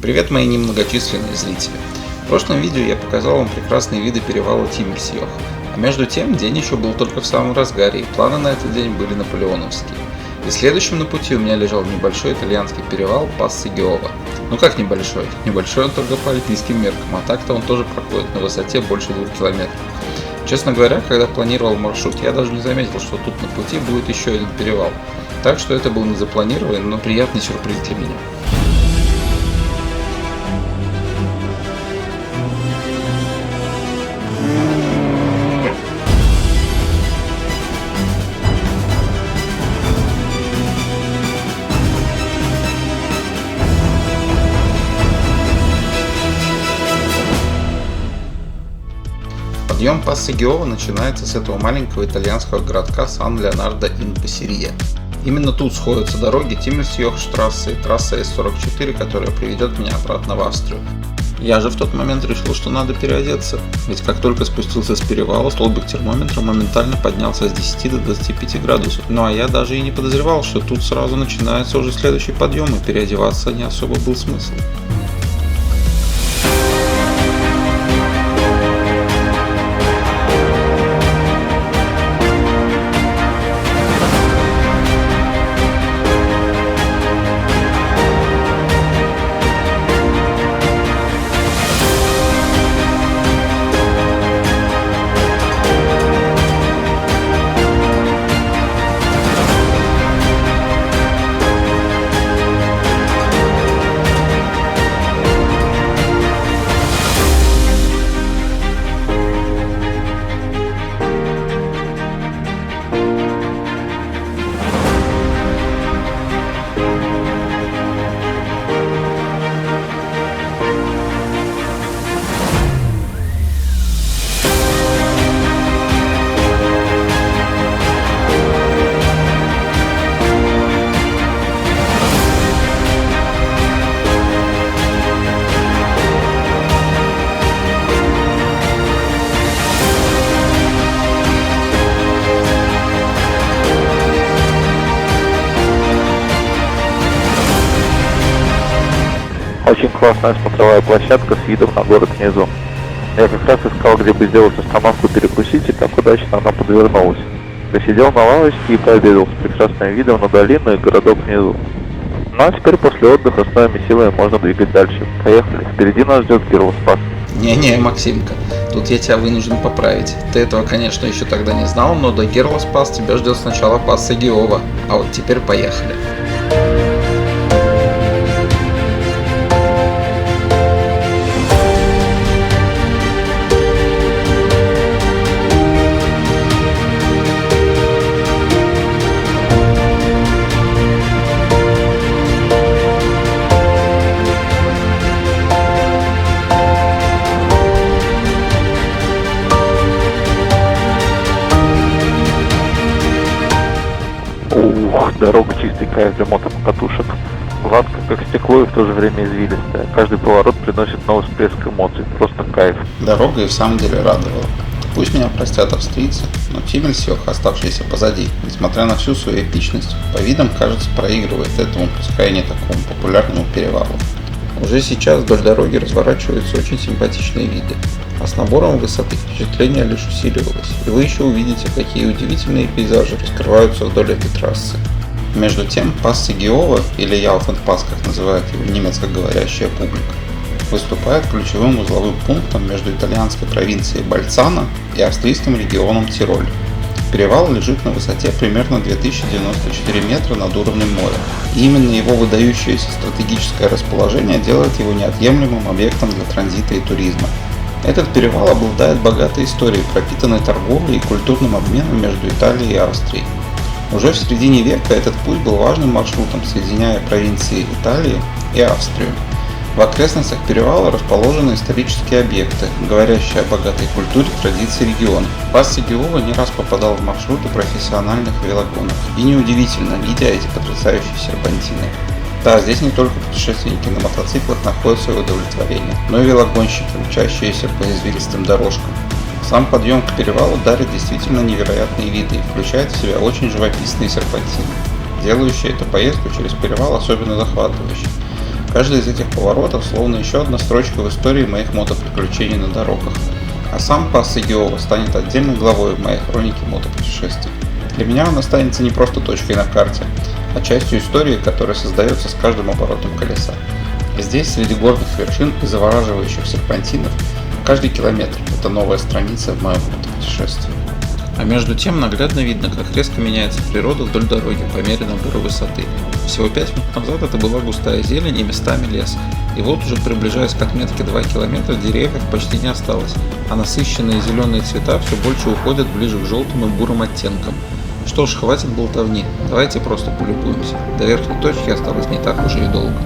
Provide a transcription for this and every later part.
Привет, мои немногочисленные зрители! В прошлом видео я показал вам прекрасные виды перевала Тимельсьёх, а между тем день еще был только в самом разгаре, и планы на этот день были наполеоновские. И следующим на пути у меня лежал небольшой итальянский перевал Пассо-Гиова. Ну как небольшой? Небольшой он только по альпийским меркам, а так-то он тоже проходит на высоте больше 2 километров. Честно говоря, когда планировал маршрут, я даже не заметил, что тут на пути будет еще один перевал. Так что это был не запланированный, но приятный сюрприз для меня. Подъем Пассо-Гиова начинается с этого маленького итальянского городка Сан-Леонардо-ин-Пассирия. Именно тут сходятся дороги Тимельсьёх-штрассе и трасса С-44, которая приведет меня обратно в Австрию. Я же в тот момент решил, что надо переодеться, ведь как только спустился с перевала, столбик термометра моментально поднялся с 10 до 25 градусов. Ну а я даже и не подозревал, что тут сразу начинается уже следующий подъем, и переодеваться не особо был смысл. Очень классная смотровая площадка с видом на город внизу. Я как раз искал, где бы сделать остановку перекусить, и так удачно она подвернулась. Посидел на лавочке и пообедал с прекрасным видом на долину и городок внизу. Ну а теперь после отдыха с новыми силами можно двигать дальше. Поехали, впереди нас ждет Герлоспас. Не-не, Максимка, тут я тебя вынужден поправить. Ты этого, конечно, еще тогда не знал, но до Герлоспас тебя ждет сначала Пассо-Гиова. А вот теперь поехали. Ух, дорога чистый кайф для мотокатушек. Гладко, как стекло, и в то же время извилистая. Каждый поворот приносит новый всплеск эмоций. Просто кайф. Дорога и в самом деле радовала. Пусть меня простят австрийцы, но Тимельсьёх, оставшийся позади, несмотря на всю свою эпичность, по видам, кажется, проигрывает этому, пускай не такому популярному перевалу. Уже сейчас вдоль дороги разворачиваются очень симпатичные виды, а с набором высоты впечатление лишь усиливалось, и вы еще увидите, какие удивительные пейзажи раскрываются вдоль этой трассы. Между тем, Пассо-Гиова, или Яуфенпасс, как называет его немецкоговорящая публика, выступает ключевым узловым пунктом между итальянской провинцией Больцано и австрийским регионом Тироль. Перевал лежит на высоте примерно 2094 метра над уровнем моря, и именно его выдающееся стратегическое расположение делает его неотъемлемым объектом для транзита и туризма. Этот перевал обладает богатой историей, пропитанной торговлей и культурным обменом между Италией и Австрией. Уже в середине века этот путь был важным маршрутом, соединяя провинции Италии и Австрию. В окрестностях перевала расположены исторические объекты, говорящие о богатой культуре и традиции региона. Пассо-Гиова не раз попадал в маршруты профессиональных велогонов. И неудивительно, видя эти потрясающие серпантины. Да, здесь не только путешественники на мотоциклах находят свое удовлетворение, но и велогонщики, мчащиеся по извилистым дорожкам. Сам подъем к перевалу дарит действительно невероятные виды и включает в себя очень живописные серпантины, делающие эту поездку через перевал особенно захватывающей. Каждый из этих поворотов словно еще одна строчка в истории моих мотоприключений на дорогах. А сам пас Игиова станет отдельной главой в моей хронике мотопутешествий. Для меня он останется не просто точкой на карте, а частью истории, которая создается с каждым оборотом колеса. Здесь, среди горных вершин и завораживающих серпантинов, каждый километр – это новая страница в моем мотопутешествии. А между тем наглядно видно, как резко меняется природа вдоль дороги по мере набора высоты. Всего 5 минут назад это была густая зелень и местами лес. И вот уже приближаясь к отметке 2 километра, деревьев почти не осталось, а насыщенные зеленые цвета все больше уходят ближе к желтым и бурым оттенкам. Что ж, хватит болтовни, давайте просто полюбуемся. До верхней точки осталось не так уж и долго.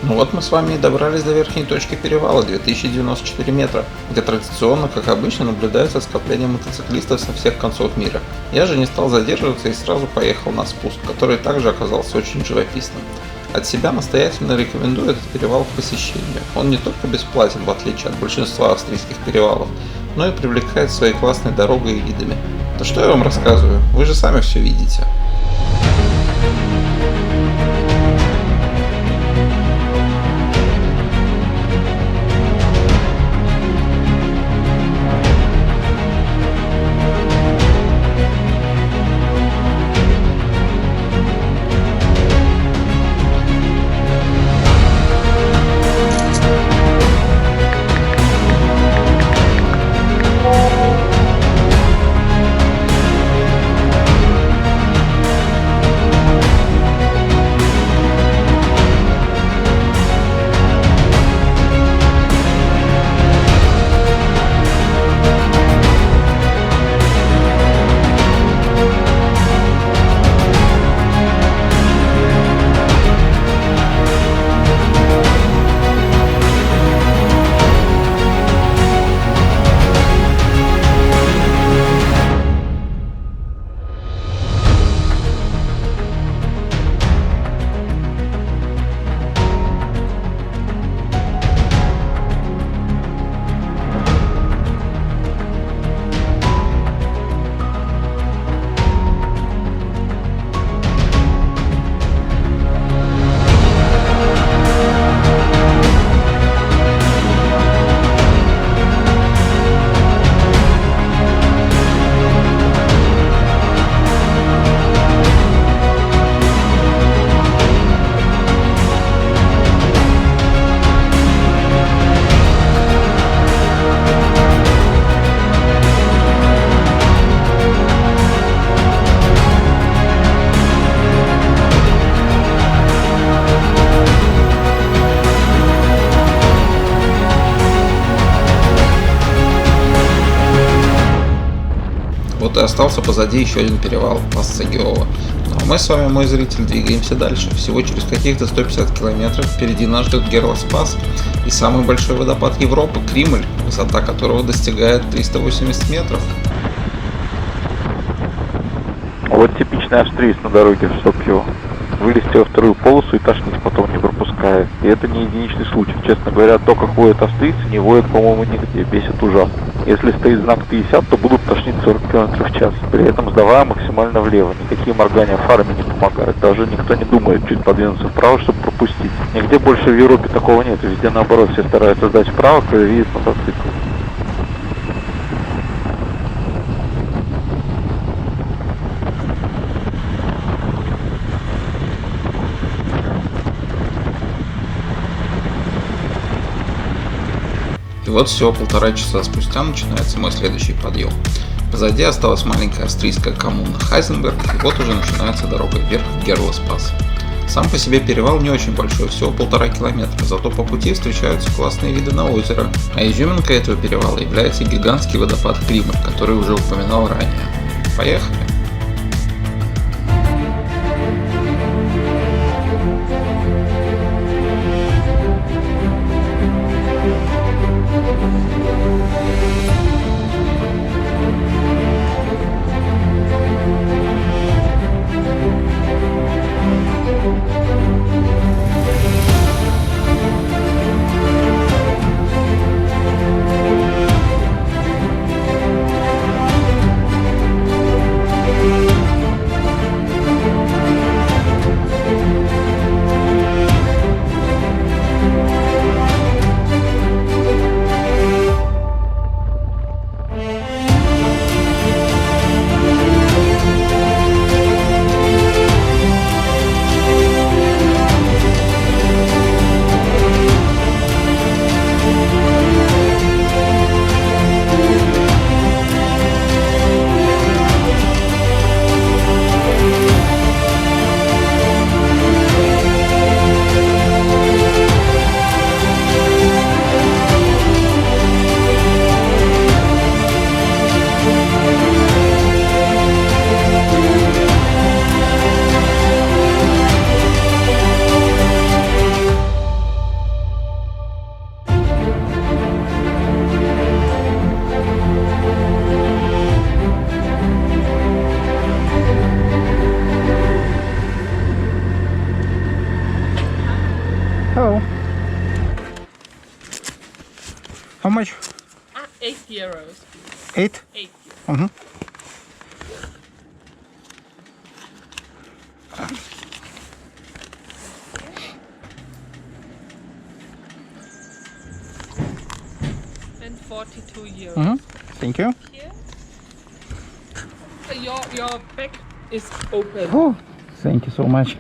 Ну вот мы с вами и добрались до верхней точки перевала 2094 метра, где традиционно, как обычно, наблюдается скопление мотоциклистов со всех концов мира. Я же не стал задерживаться и сразу поехал на спуск, который также оказался очень живописным. От себя настоятельно рекомендую этот перевал к посещению. Он не только бесплатен, в отличие от большинства австрийских перевалов, но и привлекает своей классной дорогой и видами. Да что я вам рассказываю, вы же сами все видите. Вот и остался позади еще один перевал, пас Игиова. Ну а мы с вами, мой зритель, двигаемся дальше. Всего через каких-то 150 километров впереди нас ждет Герлоспас и самый большой водопад Европы – Кримль, высота которого достигает 380 метров. Вот типичный австриец на дороге, чтоб его. Вылезти во вторую полосу и тошнить потом не пропуская. И это не единичный случай. Честно говоря, то, как водят австрийцы, не водят, по-моему, нигде. Бесит ужасно. Если стоит знак 50, то будут тошнить 40 км в час. При этом сдавая максимально влево. Никакие моргания фарами не помогают. Даже никто не думает чуть подвинуться вправо, чтобы пропустить. Нигде больше в Европе такого нет. Везде наоборот, все стараются сдать вправо, когда видят мотоцикл. И вот всего 1,5 часа спустя начинается мой следующий подъем. Позади осталась маленькая австрийская коммуна Хайзенберг, и вот уже начинается дорога вверх в Герлоспас. Сам по себе перевал не очень большой, всего 1,5 километра, зато по пути встречаются классные виды на озеро. А изюминкой этого перевала является гигантский водопад Кримль, который уже упоминал ранее. Поехали! Hello. How much? 8 euros. 8? 8. Mm-hmm. And 42 euros. Mm-hmm. Thank you. Here. Your bag is open. Oh, thank you so much.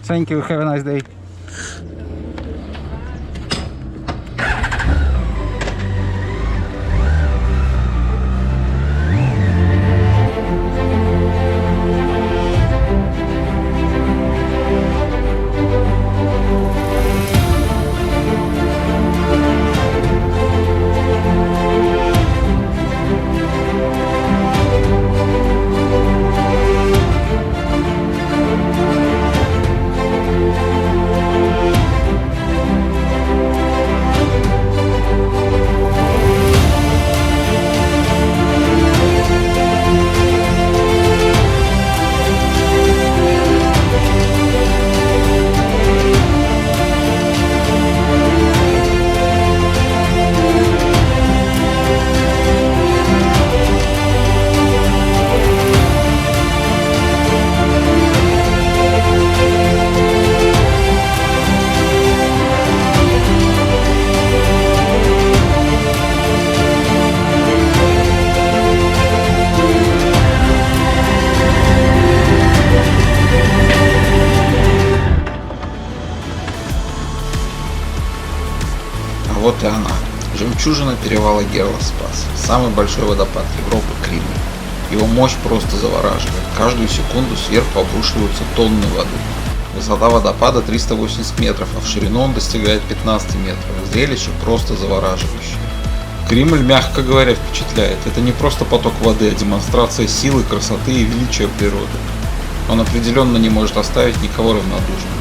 Thank you. Have a nice day. Вот и она, жемчужина перевала Герлоспас, самый большой водопад Европы Кримль. Его мощь просто завораживает, каждую секунду сверху обрушиваются тонны воды. Высота водопада 380 метров, а в ширину он достигает 15 метров. Зрелище просто завораживающее. Кремль, мягко говоря, впечатляет. Это не просто поток воды, а демонстрация силы, красоты и величия природы. Он определенно не может оставить никого равнодушным.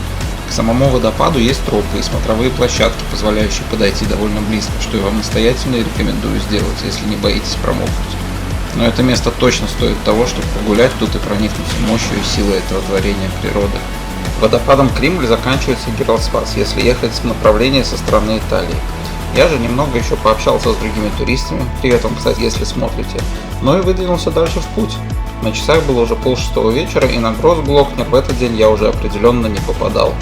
К самому водопаду есть тропы и смотровые площадки, позволяющие подойти довольно близко, что я вам настоятельно рекомендую сделать, если не боитесь промокнуть. Но это место точно стоит того, чтобы погулять тут и проникнуться мощью и силой этого творения природы. Водопадом Кремль заканчивается Герлоспас, если ехать в направлении со стороны Италии. Я же немного еще пообщался с другими туристами, привет вам, кстати, если смотрите, но и выдвинулся дальше в путь. На часах было уже 5:30 вечера, и на Гроссглокнер в этот день я уже определенно не попадал.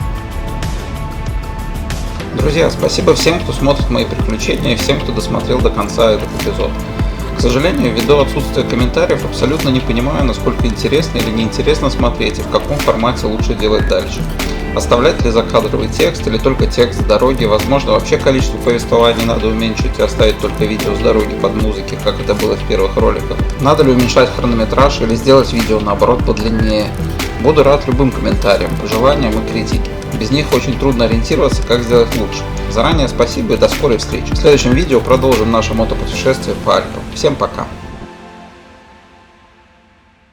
Друзья, спасибо всем, кто смотрит мои приключения, и всем, кто досмотрел до конца этот эпизод. К сожалению, ввиду отсутствия комментариев, абсолютно не понимаю, насколько интересно или неинтересно смотреть и в каком формате лучше делать дальше. Оставлять ли закадровый текст или только текст с дороги, возможно, вообще количество повествований надо уменьшить и оставить только видео с дороги под музыки, как это было в первых роликах. Надо ли уменьшать хронометраж или сделать видео наоборот подлиннее. Буду рад любым комментариям, пожеланиям и критике. Без них очень трудно ориентироваться, как сделать лучше. Заранее спасибо и до скорой встречи. В следующем видео продолжим наше мотопутешествие по Альпам. Всем пока!